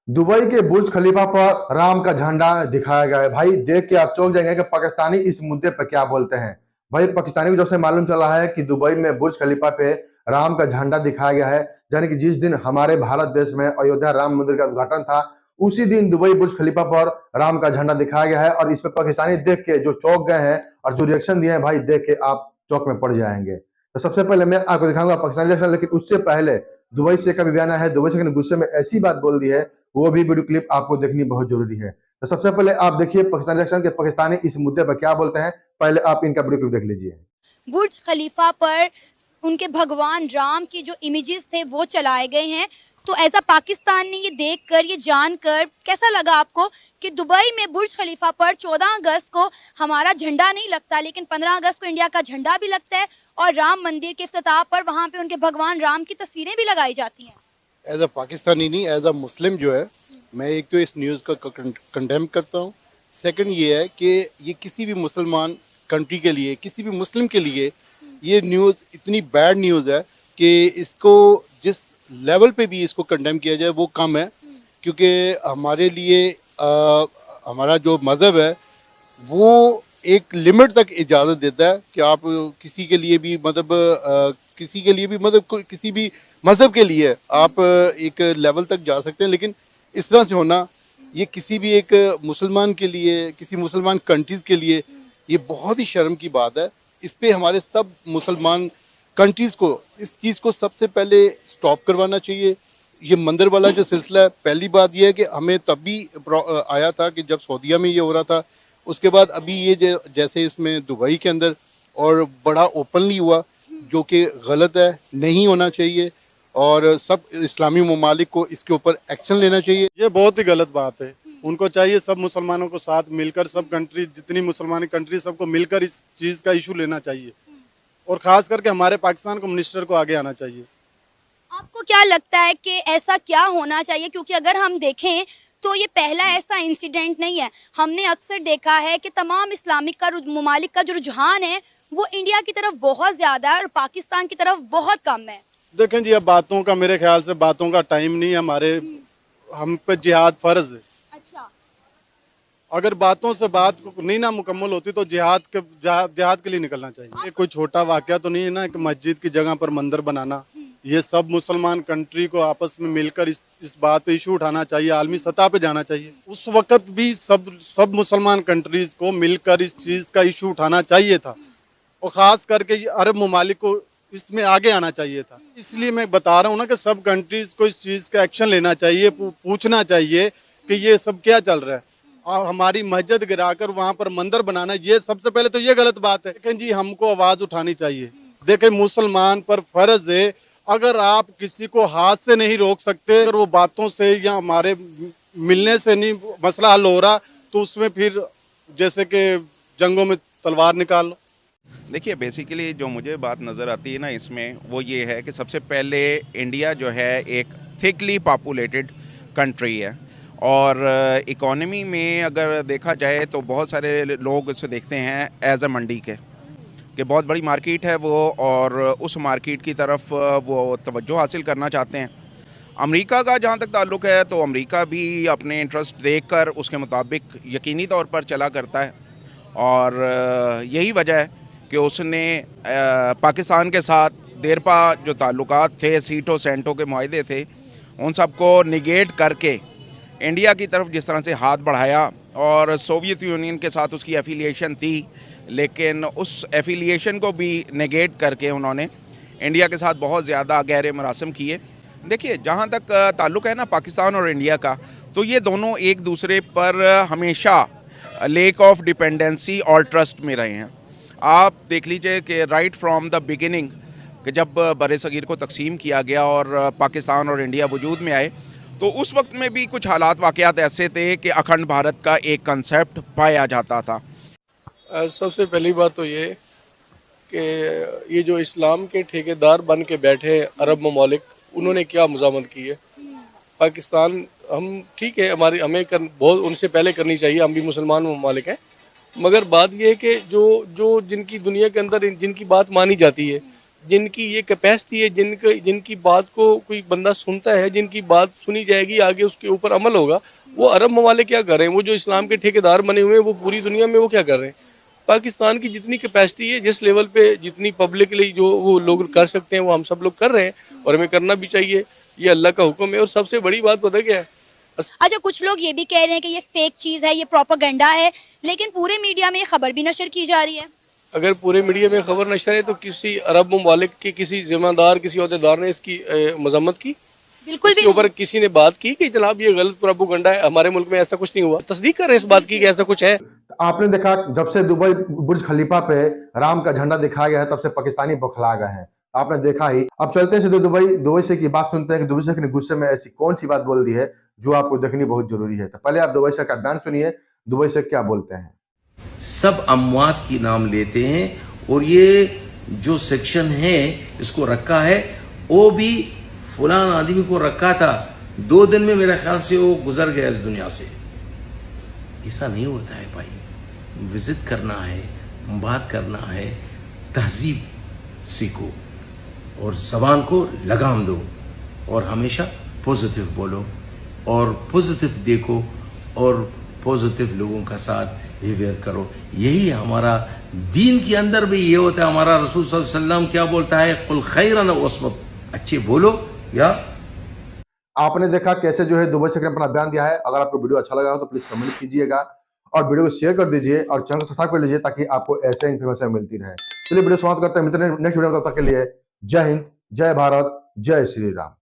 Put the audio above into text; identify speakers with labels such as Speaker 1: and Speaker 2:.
Speaker 1: Dubai के बुर्ज खलीफा पर राम का झंडा दिखाया गया है। भाई देख के आप चौंक जाएंगे कि पाकिस्तानी इस मुद्दे पर क्या बोलते हैं। भाई पाकिस्तानी को जब से मालूम चला है कि दुबई में बुर्ज खलीफा पे राम का झंडा दिखाया गया है, यानी कि जिस दिन हमारे भारत देश में अयोध्या राम मंदिर का उद्घाटन था, उसी दिन दुबई बुर्ज खलीफा पर राम का झंडा दिखाया गया है। और इस पे पाकिस्तानी देख के जो चौंक गए हैं और जो रिएक्शन दिए हैं, भाई देख के आप चौक में पड़ जाएंगे। तो सबसे पहले मैं आपको दिखाऊंगा पाकिस्तानी रिएक्शन, लेकिन उससे पहले दुबई से का भी बयान आया है। दुबई से गुस्से में ऐसी बात बोल दी है, वो भी वीडियो क्लिप आपको देखनी बहुत जरूरी है। तो सबसे पहले आप देखिए पाकिस्तानी रिएक्शन के पाकिस्तानी इस मुद्दे पर क्या बोलते हैं। पहले आप इनका वीडियो क्लिप देख लीजिए।
Speaker 2: बुर्ज खलीफा पर उनके भगवान राम की जो इमेजेस थे वो चलाए गए हैं। तो ऐसा पाकिस्तान ने ये देखकर, ये जानकर कैसा लगा आपको कि दुबई में बुर्ज खलीफा पर 14 अगस्त को हमारा झंडा नहीं लगता, लेकिन 15 अगस्त को इंडिया का झंडा भी लगता है और राम मंदिर के इफ्तिताह पर वहाँ पे उनके भगवान राम की तस्वीरें भी लगाई जाती हैं।
Speaker 3: एज अ पाकिस्तानी नहीं, एज अ मुस्लिम जो है, मैं एक तो इस न्यूज़ का कंडेम करता हूँ। सेकंड ये है कि ये किसी भी मुसलमान कंट्री के लिए, किसी भी मुस्लिम के लिए ये न्यूज़ इतनी बैड न्यूज़ है कि इसको जिस लेवल पे भी इसको कंडेम किया जाए वो कम है। क्योंकि हमारे लिए हमारा जो मज़हब है वो एक लिमिट तक इजाज़त देता है कि आप किसी के लिए भी मतलब किसी के लिए भी मतलब किसी भी मज़हब के लिए आप एक लेवल तक जा सकते हैं। लेकिन इस तरह से होना ये किसी भी एक मुसलमान के लिए, किसी मुसलमान कंट्रीज़ के लिए ये बहुत ही शर्म की बात है। इस पे हमारे सब मुसलमान कंट्रीज़ को इस चीज़ को सबसे पहले स्टॉप करवाना चाहिए। ये मंदिर वाला जो सिलसिला है, पहली बात यह है कि हमें तब भी आया था कि जब सऊदीया में ये हो रहा था। उसके बाद अभी ये जैसे इसमें दुबई के अंदर और बड़ा ओपनली हुआ, जो कि गलत है, नहीं होना चाहिए और सब इस्लामी ममालिक को इसके ऊपर एक्शन लेना चाहिए।
Speaker 4: ये बहुत ही गलत बात है। उनको चाहिए सब मुसलमानों को साथ मिलकर, सब कंट्री जितनी मुसलमान कंट्री सबको मिलकर इस चीज़ का इशू लेना चाहिए और ख़ास करके हमारे पाकिस्तान को मिनिस्टर को आगे आना चाहिए।
Speaker 2: आपको क्या लगता है कि ऐसा क्या होना चाहिए? क्योंकि अगर हम देखें तो ये पहला ऐसा इंसिडेंट नहीं है। हमने अक्सर देखा है कि तमाम इस्लामिक का ममालिक का जो रुझान है वो इंडिया की तरफ बहुत ज़्यादा है और पाकिस्तान की तरफ बहुत कम है।
Speaker 4: देखें जी, अब बातों का, मेरे ख्याल से बातों का टाइम नहीं है। हम पे जिहाद फ़र्ज है।
Speaker 2: अच्छा,
Speaker 4: अगर बातों से बात नहीं ना मुकम्मल होती तो जिहाद के लिए निकलना चाहिए। ये कोई छोटा वाकया तो नहीं है ना कि मस्जिद की जगह पर मंदिर बनाना। ये सब मुसलमान कंट्री को आपस में मिलकर इस बात पे इशू उठाना चाहिए, आलमी सतह पे जाना चाहिए। उस वक्त भी सब मुसलमान कंट्रीज को मिलकर इस चीज़ का इशू उठाना चाहिए था और ख़ास करके ये अरब ममालिक को इसमें आगे आना चाहिए था। इसलिए मैं बता रहा हूँ ना कि सब कंट्रीज को इस चीज़ का एक्शन लेना चाहिए, पूछना चाहिए कि ये सब क्या चल रहा है। और हमारी मस्जिद गिराकर वहाँ पर मंदिर बनाना, ये सबसे पहले तो ये गलत बात है। लेकिन जी हमको आवाज़ उठानी चाहिए। देखें, मुसलमान पर फ़र्ज है, अगर आप किसी को हाथ से नहीं रोक सकते, अगर वो बातों से या हमारे मिलने से नहीं मसला हल हो रहा, तो उसमें फिर जैसे कि जंगों में तलवार निकाल लो।
Speaker 5: देखिए, बेसिकली जो मुझे बात नज़र आती है ना इसमें, वो ये है कि सबसे पहले इंडिया जो है एक थिकली पॉपुलेटेड कंट्री है और इकोनॉमी में अगर देखा जाए तो बहुत सारे लोग इसे देखते हैं एज अ मंडी के कि बहुत बड़ी मार्केट है वो, और उस मार्केट की तरफ वो तवज्जो हासिल करना चाहते हैं। अमेरिका का जहाँ तक ताल्लुक़ है तो अमेरिका भी अपने इंटरेस्ट देखकर उसके मुताबिक यकीनी तौर पर चला करता है और यही वजह है कि उसने पाकिस्तान के साथ देरपा जो ताल्लुकात थे, सीटों सेंटों के मुआहदे थे, उन सब को निगेट करके इंडिया की तरफ जिस तरह से हाथ बढ़ाया। और सोवियत यूनियन के साथ उसकी एफिलिएशन थी, लेकिन उस एफिलिएशन को भी नेगेट करके उन्होंने इंडिया के साथ बहुत ज़्यादा गहरे मरासम किए। देखिए, जहाँ तक ताल्लुक़ है ना पाकिस्तान और इंडिया का, तो ये दोनों एक दूसरे पर हमेशा लेक ऑफ डिपेंडेंसी और ट्रस्ट में रहे हैं। आप देख लीजिए कि राइट फ्रॉम द बिगिनिंग कि जब बर-ए-सग़ीर को तकसीम किया गया और पाकिस्तान और इंडिया वजूद में आए, तो उस वक्त में भी कुछ हालात वाक़यात ऐसे थे कि अखंड भारत का एक कंसेप्ट पाया जाता था।
Speaker 6: सबसे पहली बात तो ये कि ये जो इस्लाम के ठेकेदार बन के बैठे हैं अरब ममालिक, उन्होंने क्या मज़ामत की है। पाकिस्तान, हम ठीक है, बहुत उनसे पहले करनी चाहिए, हम भी मुसलमान ममालिक हैं, मगर बात ये है कि जो जिनकी दुनिया के अंदर जिनकी बात मानी जाती है, जिनकी ये कैपेसिटी है, जिनकी बात को कोई बंदा सुनता है, जिनकी बात सुनी जाएगी, आगे उसके ऊपर अमल होगा, वो अरब ममालिक क्या कर रहे हैं? वो जो इस्लाम के ठेकेदार बने हुए हैं, वो पूरी दुनिया में वो क्या कर रहे हैं? पाकिस्तान की जितनी कैपेसिटी है, जिस लेवल पे जितनी पब्लिकली जो वो लोग कर सकते हैं, वो हम सब लोग कर रहे हैं और हमें करना भी चाहिए। ये अल्लाह का हुक्म है। और सबसे बड़ी बात पता क्या है?
Speaker 2: अच्छा, कुछ लोग ये भी कह रहे हैं कि ये फेक चीज है, ये प्रोपेगेंडा है, लेकिन पूरे मीडिया में ये खबर भी नशर की जा रही है।
Speaker 6: अगर पूरे मीडिया में खबर नशर है तो किसी अरब ममालिक के किसी जिम्मेदार, किसी अहदेदार ने इसकी मजम्मत की?
Speaker 2: बिल्कुल भी
Speaker 6: इसके ऊपर किसी ने बात की कि जनाब ये गलत प्रोपेगेंडा है, हमारे मुल्क में ऐसा कुछ नहीं हुआ? तस्दीक कर रहे हैं इस बात की कि ऐसा कुछ है।
Speaker 1: आपने देखा जब से दुबई बुर्ज खलीफा पे राम का झंडा दिखाया गया है तब से पाकिस्तानी बौखला गए हैं। आपने देखा ही। अब चलते हैं सीधे दुबई से की बात सुनते हैं कि दुबई शेख ने गुस्से में ऐसी कौन सी बात बोल दी है जो आपको देखनी बहुत जरूरी है। तो पहले आप दुबई शेख का बयान सुनिए, दुबई शेख क्या बोलते हैं।
Speaker 7: सब अमवात की नाम लेते हैं और ये जो सेक्शन है इसको रखा है, वो भी फलान आदमी को रखा था, 2 दिन में मेरे ख्याल से वो गुजर गया इस दुनिया से। ऐसा नहीं होता है भाई। विजिट करना है, बात करना है, तहजीब सीखो और जबान को लगाम दो और हमेशा पॉजिटिव बोलो और पॉजिटिव देखो और पॉजिटिव लोगों का साथ बिहेवियर करो। यही हमारा दीन के अंदर भी ये होता है। हमारा रसूल सल्लल्लाहु अलैहि वसल्लम क्या बोलता है? कुल खैरन वस्मत, अच्छे बोलो। या
Speaker 1: आपने देखा कैसे जो है दुबई शेख ने अपना बयान दिया है। अगर आपको वीडियो अच्छा लगा हो तो प्लीज कमेंट कीजिएगा और वीडियो को शेयर कर दीजिए और चैनल को सब्सक्राइब कर लीजिए ताकि आपको ऐसे इन्फॉर्मेशन मिलती रहे। चलिए वीडियो समाप्त करते हैं, मिलते हैं नेक्स्ट वीडियो में। तब तक के लिए जय हिंद, जय भारत, जय श्री राम।